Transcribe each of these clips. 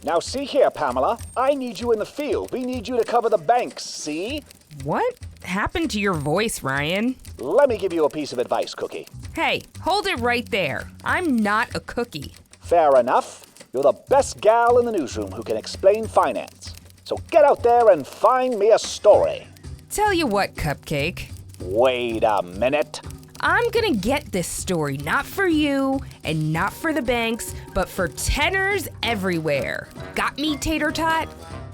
Now see here, Pamela. I need you in the field. We need you to cover the banks, see? What happened to your voice, Ryan? Let me give you a piece of advice, Cookie. Hey, hold it right there. I'm not a cookie. Fair enough. You're the best gal in the newsroom who can explain finance. So get out there and find me a story. Tell you what, Cupcake. Wait a minute. I'm gonna get this story not for you and not for the banks, but for tenors everywhere. Got me, Tater Tot?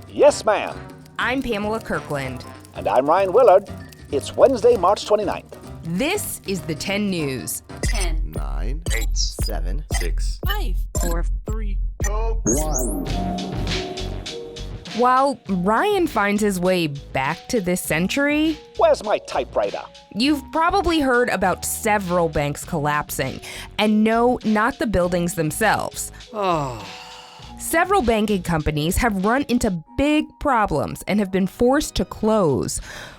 Yes, ma'am. I'm Pamela Kirkland. And I'm Ryan Willard. It's Wednesday, March 29th. This is the 10 News. 10, 9, 8, 7, 6, 5, 4, 3, 2, 1. While Ryan finds his way back to this century, Where's my typewriter? you've probably heard about several banks collapsing. And no, not the buildings themselves. Several banking companies have run into big problems and have been forced to close.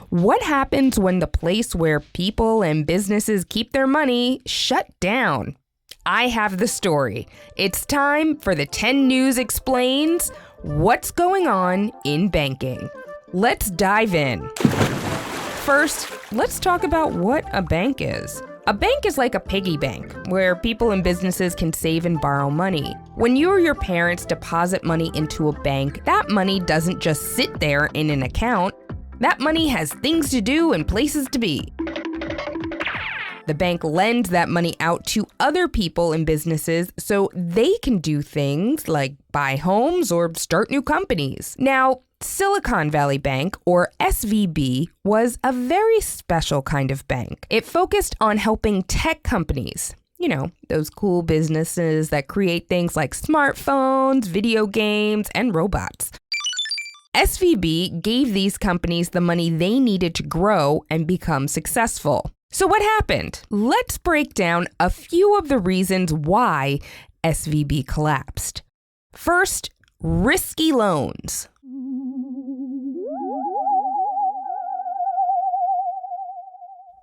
What happens when the place where people and businesses keep their money shut down? I have the story. It's time for the 10 News Explains what's going on in banking. Let's dive in. First, let's talk about what a bank is. A bank is like a piggy bank, where people and businesses can save and borrow money. When you or your parents deposit money into a bank, that money doesn't just sit there in an account. That money has things to do and places to be. The bank lends that money out to other people and businesses so they can do things like buy homes or start new companies. Now, Silicon Valley Bank, or SVB, was a very special kind of bank. It focused on helping tech companies, you know, those cool businesses that create things like smartphones, video games, and robots. SVB gave these companies the money they needed to grow and become successful. So what happened? Let's break down a few of the reasons why SVB collapsed. First, risky loans.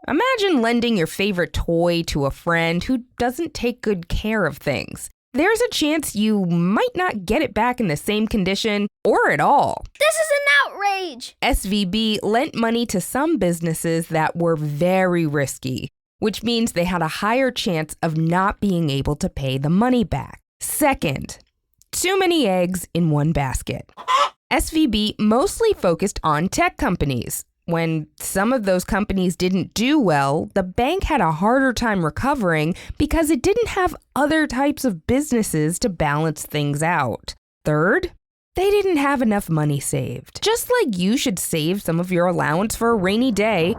Imagine lending your favorite toy to a friend who doesn't take good care of things. There's a chance you might not get it back in the same condition or at all. This is an outrage! SVB lent money to some businesses that were very risky, which means they had a higher chance of not being able to pay the money back. Second, too many eggs in one basket. SVB mostly focused on tech companies. When some of those companies didn't do well, the bank had a harder time recovering because it didn't have other types of businesses to balance things out. Third, they didn't have enough money saved. Just like you should save some of your allowance for a rainy day,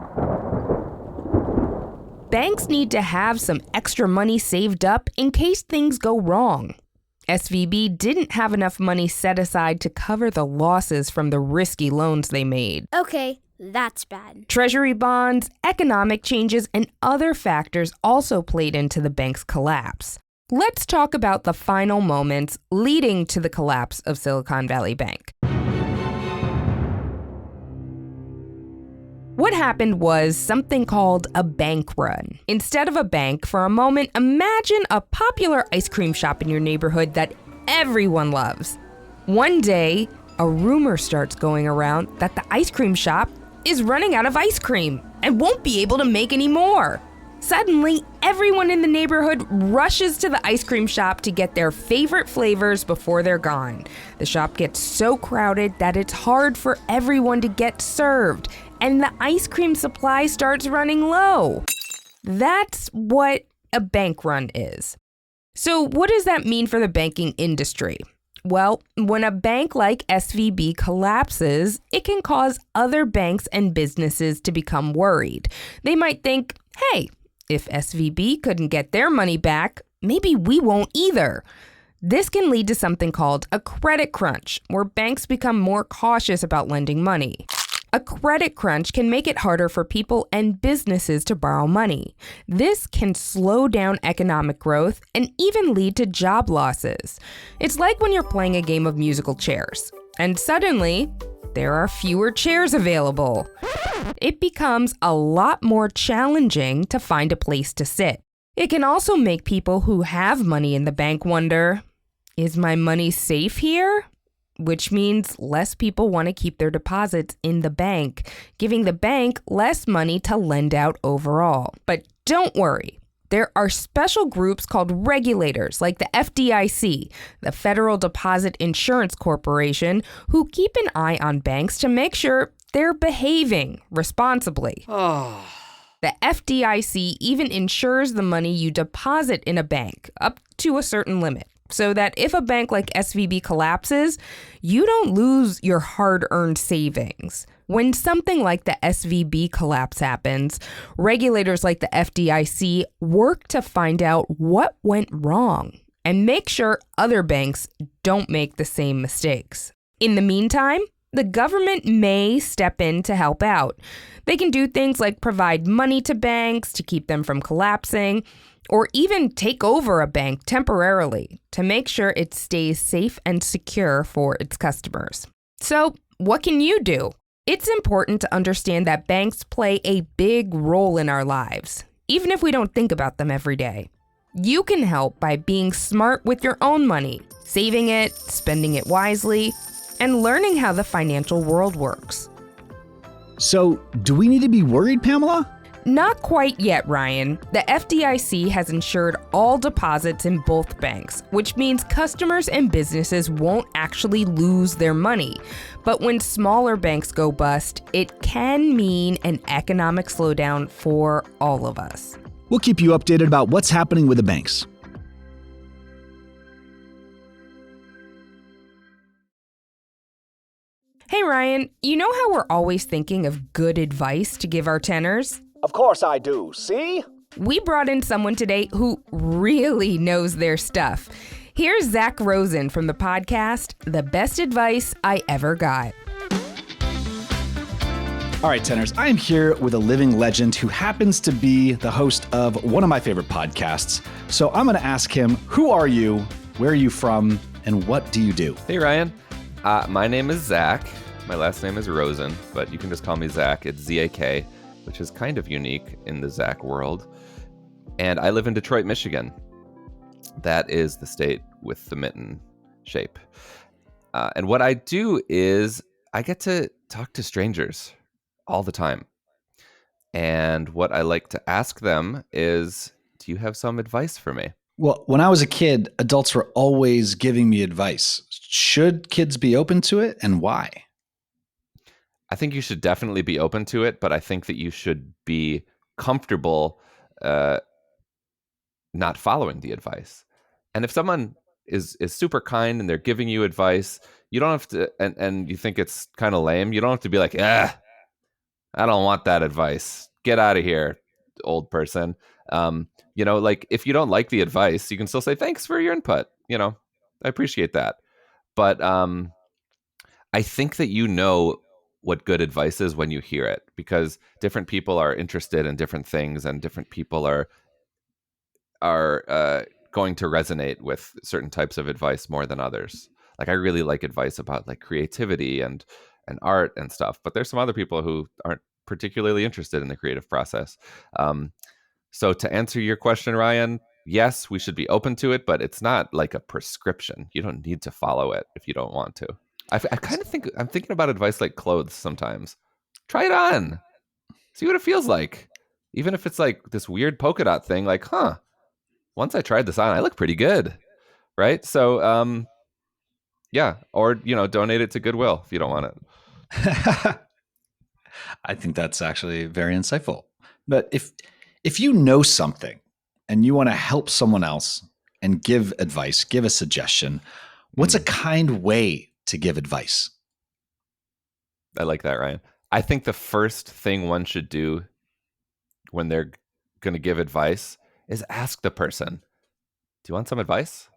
banks need to have some extra money saved up in case things go wrong. SVB didn't have enough money set aside to cover the losses from the risky loans they made. Okay, that's bad. Treasury bonds, economic changes, and other factors also played into the bank's collapse. Let's talk about the final moments leading to the collapse of Silicon Valley Bank. What happened was something called a bank run. Instead of a bank, for a moment, imagine a popular ice cream shop in your neighborhood that everyone loves. One day, a rumor starts going around that the ice cream shop is running out of ice cream and won't be able to make any more. Suddenly, everyone in the neighborhood rushes to the ice cream shop to get their favorite flavors before they're gone. The shop gets so crowded that it's hard for everyone to get served, and the ice cream supply starts running low. That's what a bank run is. So what does that mean for the banking industry? Well, when a bank like SVB collapses, it can cause other banks and businesses to become worried. They might think, hey, if SVB couldn't get their money back, maybe we won't either. This can lead to something called a credit crunch, where banks become more cautious about lending money. A credit crunch can make it harder for people and businesses to borrow money. This can slow down economic growth and even lead to job losses. It's like when you're playing a game of musical chairs, and suddenly, there are fewer chairs available. It becomes a lot more challenging to find a place to sit. It can also make people who have money in the bank wonder, is my money safe here? which means less people want to keep their deposits in the bank, giving the bank less money to lend out overall. But don't worry. There are special groups called regulators like the FDIC, the Federal Deposit Insurance Corporation, who keep an eye on banks to make sure they're behaving responsibly. The FDIC even insures the money you deposit in a bank up to a certain limit, so that if a bank like SVB collapses, you don't lose your hard-earned savings. When something like the SVB collapse happens, regulators like the FDIC work to find out what went wrong and make sure other banks don't make the same mistakes. In the meantime, the government may step in to help out. They can do things like provide money to banks to keep them from collapsing, or even take over a bank temporarily to make sure it stays safe and secure for its customers. So, what can you do? It's important to understand that banks play a big role in our lives, even if we don't think about them every day. You can help by being smart with your own money, saving it, spending it wisely, and learning how the financial world works. So, do we need to be worried, Pamela? Not quite yet, Ryan. The FDIC has insured all deposits in both banks, which means customers and businesses won't actually lose their money. But when smaller banks go bust, it can mean an economic slowdown for all of us. We'll keep you updated about what's happening with the banks. Hey, Ryan, you know how we're always thinking of good advice to give our tenors? Of course I do, see? We brought in someone today who really knows their stuff. Here's Zak Rosen from the podcast, The Best Advice I Ever Got. All right, tenors, I am here with a living legend who happens to be the host of one of my favorite podcasts. So I'm going to ask him, who are you, where are you from, and what do you do? Hey, Ryan. My name is Zak. My last name is Rosen, but you can just call me Zak. It's Z-A-K, which is kind of unique in the Zak world. And I live in Detroit, Michigan. That is the state with the mitten shape. And what I do is I get to talk to strangers all the time. And what I like to ask them is, do you have some advice for me? Well, when I was a kid, adults were always giving me advice. Should kids be open to it, and why? I think you should definitely be open to it, but I think that you should be comfortable not following the advice. And if someone is super kind and they're giving you advice, you don't have to, and you think it's kind of lame, you don't have to be like, I don't want that advice. Get out of here, old person. Like if you don't like the advice, you can still say, thanks for your input. I appreciate that. But I think that you know what good advice is when you hear it, because different people are interested in different things, and different people are going to resonate with certain types of advice more than others. Like I really like advice about like creativity and art and stuff, but there's some other people who aren't particularly interested in the creative process. So to answer your question, Ryan, yes, we should be open to it, but it's not like a prescription. You don't need to follow it if you don't want to. I kind of think I'm thinking about advice like clothes sometimes. Try it on. See what it feels like. Even if it's like this weird polka dot thing, like, once I tried this on, I look pretty good. Right? So, yeah. Or, donate it to Goodwill if you don't want it. I think that's actually very insightful. But if you know something and you want to help someone else and give advice, give a suggestion, what's a kind way to give advice? I like that, Ryan. I think the first thing one should do when they're going to give advice is ask the person, do you want some advice?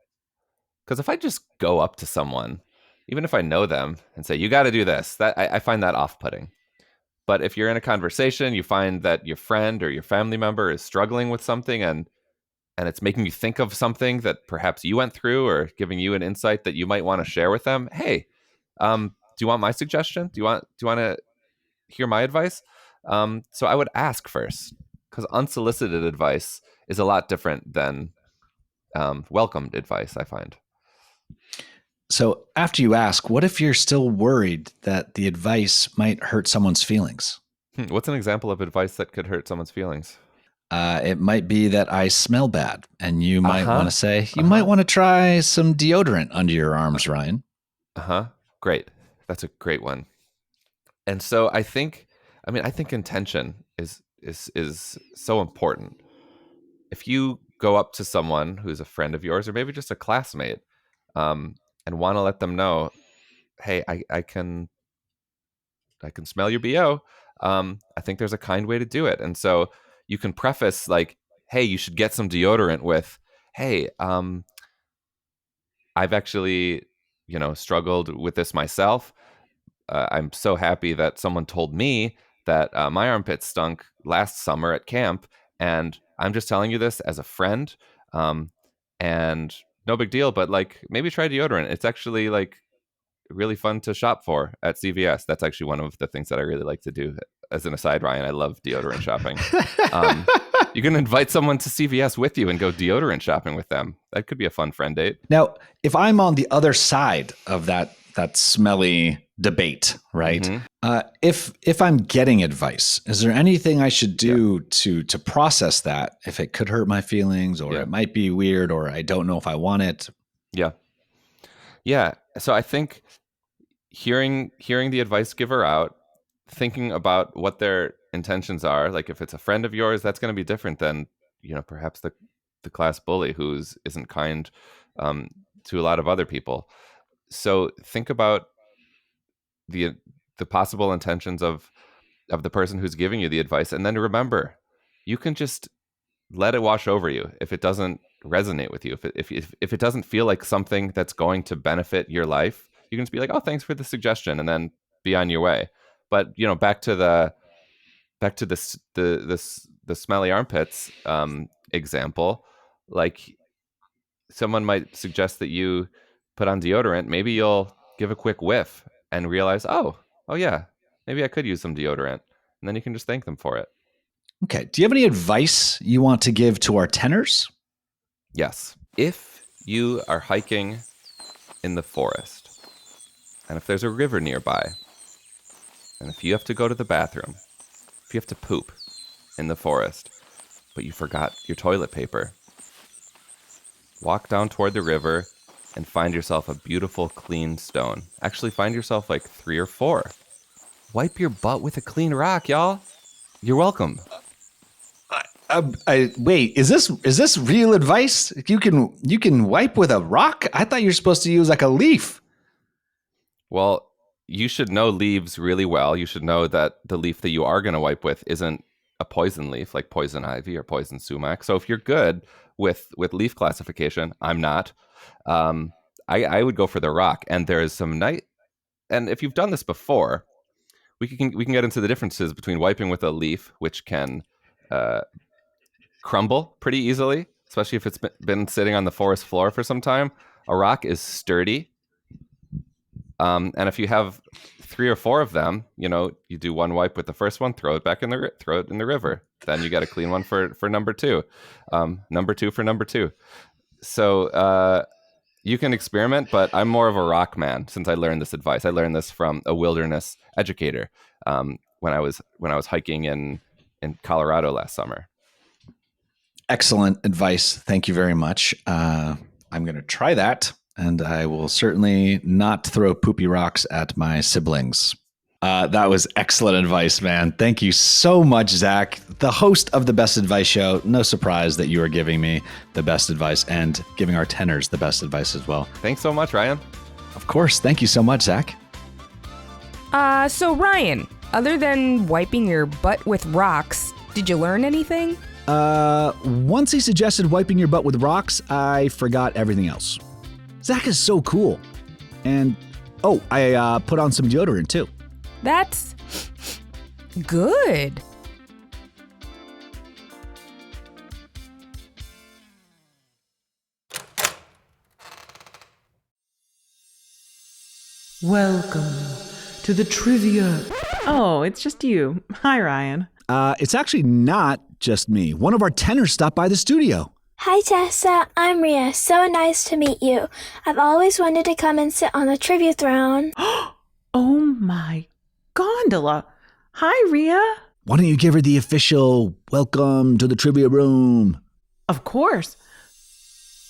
Because if I just go up to someone, even if I know them, and say, you got to do this, that I find that off-putting. But if you're in a conversation, you find that your friend or your family member is struggling with something, and it's making you think of something that perhaps you went through, or giving you an insight that you might want to share with them. Hey, do you want my suggestion? Do you want to hear my advice? So I would ask first, because unsolicited advice is a lot different than welcomed advice, I find. So after you ask, what if you're still worried that the advice might hurt someone's feelings? What's an example of advice that could hurt someone's feelings? It might be that I smell bad, and you might Uh-huh. want to say, you might want to try some deodorant under your arms, Ryan. Great. That's a great one. And so I think intention is so important. If you go up to someone who's a friend of yours or maybe just a classmate, and want to let them know, hey, I can smell your BO. I think there's a kind way to do it. And so you can preface like, hey, you should get some deodorant with, hey, I've actually, struggled with this myself. I'm so happy that someone told me that my armpits stunk last summer at camp. And I'm just telling you this as a friend. And no big deal, but like maybe try deodorant. It's actually like really fun to shop for at CVS. That's actually one of the things that I really like to do. As an aside, Ryan, I love deodorant shopping. You can invite someone to CVS with you and go deodorant shopping with them. That could be a fun friend date. Now, if I'm on the other side of that smelly debate, right? Mm-hmm. If I'm getting advice, is there anything I should do to process that if it could hurt my feelings, or it might be weird, or I don't know if I want it? Yeah. So I think hearing the advice giver out, thinking about what their intentions are, like if it's a friend of yours, that's going to be different than, perhaps the class bully who's isn't kind to a lot of other people. So think about the possible intentions of the person who's giving you the advice, and then remember, you can just let it wash over you if it doesn't resonate with you. If it doesn't feel like something that's going to benefit your life, you can just be like, oh, thanks for the suggestion, and then be on your way. But back to the smelly armpits example, like someone might suggest that you put on deodorant. Maybe you'll give a quick whiff and realize, oh yeah, maybe I could use some deodorant, and then you can just thank them for it. Okay. Do you have any advice you want to give to our tenors? Yes. If you are hiking in the forest, and if there's a river nearby, and if you have to go to the bathroom, if you have to poop in the forest, but you forgot your toilet paper, walk down toward the river and find yourself a beautiful, clean stone. Actually, find yourself like 3 or 4. Wipe your butt with a clean rock, y'all. You're welcome. Wait, is this real advice? You can wipe with a rock? I thought you were supposed to use like a leaf. Well, you should know leaves really well. You should know that the leaf that you are going to wipe with isn't a poison leaf like poison ivy or poison sumac. So if you're good with leaf classification, I'm not. I would go for the rock. And there is some and if you've done this before, we can get into the differences between wiping with a leaf, which can crumble pretty easily, especially if it's been sitting on the forest floor for some time. A rock is sturdy. And if you have 3 or 4 of them, you do one wipe with the first one, throw it in the river. Then you get a clean one for number 2. Number 2 for number 2. So you can experiment, but I'm more of a rock man since I learned this advice. I learned this from a wilderness educator when I was hiking in Colorado last summer. Excellent advice. Thank you very much. I'm going to try that, and I will certainly not throw poopy rocks at my siblings. That was excellent advice, man. Thank you so much, Zach, the host of the Best Advice Show. No surprise that you are giving me the best advice and giving our tenors the best advice as well. Thanks so much, Ryan. Of course. Thank you so much, Zach. So Ryan, other than wiping your butt with rocks, did you learn anything? Once he suggested wiping your butt with rocks, I forgot everything else. Zach is so cool. And, I put on some deodorant too. That's good. Welcome to the trivia. Oh, it's just you. Hi, Ryan. It's actually not just me. One of our tenors stopped by the studio. Hi Tessa, I'm Ria. So nice to meet you. I've always wanted to come and sit on the trivia throne. Oh my gondola. Hi, Ria. Why don't you give her the official welcome to the trivia room? Of course.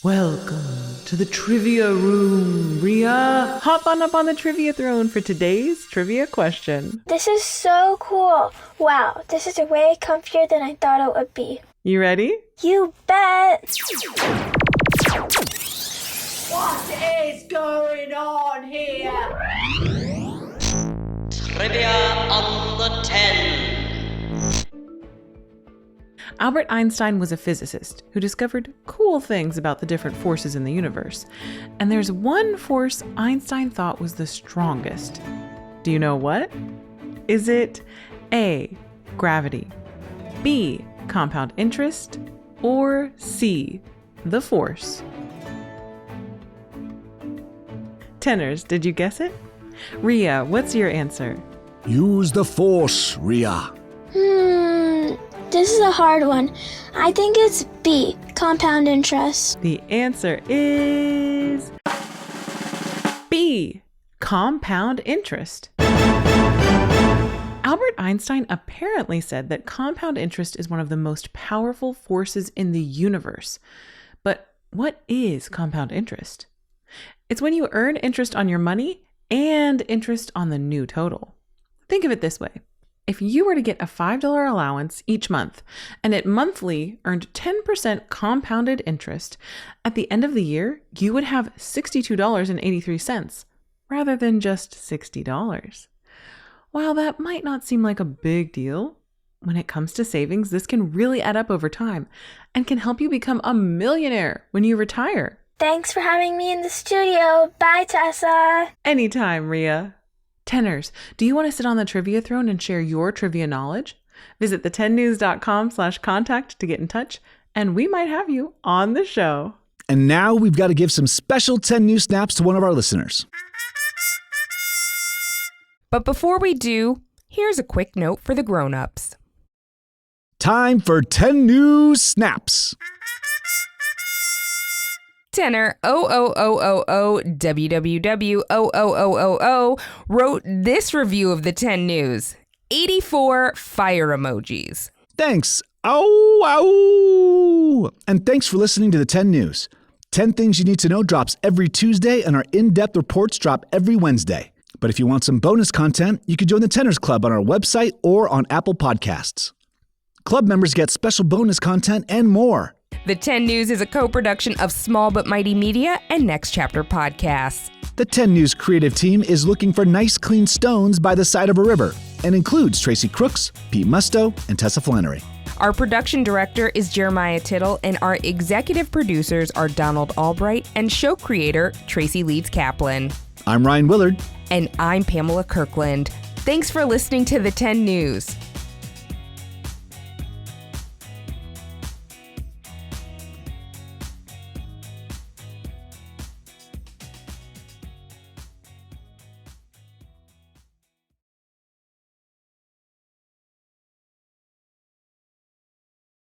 Welcome to the trivia room, Ria. Hop on up on the trivia throne for today's trivia question. This is so cool. Wow, this is way comfier than I thought it would be. You ready? You bet. What is going on here? Trivia on the 10. Albert Einstein was a physicist who discovered cool things about the different forces in the universe. And there's one force Einstein thought was the strongest. Do you know what? Is it A, gravity, B, compound interest, or C, the force? Tenors, did you guess it? Ria, what's your answer? Use the force, Ria. This is a hard one. I think it's B, compound interest. The answer is B, compound interest. Albert Einstein apparently said that compound interest is one of the most powerful forces in the universe. But what is compound interest? It's when you earn interest on your money and interest on the new total. Think of it this way. If you were to get a $5 allowance each month and it monthly earned 10% compounded interest, at the end of the year, you would have $62.83 rather than just $60. While that might not seem like a big deal, when it comes to savings, this can really add up over time and can help you become a millionaire when you retire. Thanks for having me in the studio. Bye, Tessa. Anytime, Ria. Tenors, do you want to sit on the trivia throne and share your trivia knowledge? Visit the10news.com/contact to get in touch, and we might have you on the show. And now we've got to give some special 10 News snaps to one of our listeners. But before we do, here's a quick note for the grown-ups. Time for 10 News snaps. Tenor WWW wrote this review of the 10 News. 84 fire emojis. Thanks. Ow, ow. And thanks for listening to the 10 News. 10 Things You Need to Know drops every Tuesday, and our in-depth reports drop every Wednesday. But if you want some bonus content, you can join the Tenors Club on our website or on Apple Podcasts. Club members get special bonus content and more. The 10 News is a co-production of Small But Mighty Media and Next Chapter Podcasts. The 10 News creative team is looking for nice, clean stones by the side of a river and includes Tracy Crooks, Pete Musto, and Tessa Flannery. Our production director is Jeremiah Tittle, and our executive producers are Donald Albright and show creator Tracy Leeds Kaplan. I'm Ryan Willard. And I'm Pamela Kirkland. Thanks for listening to the 10 News.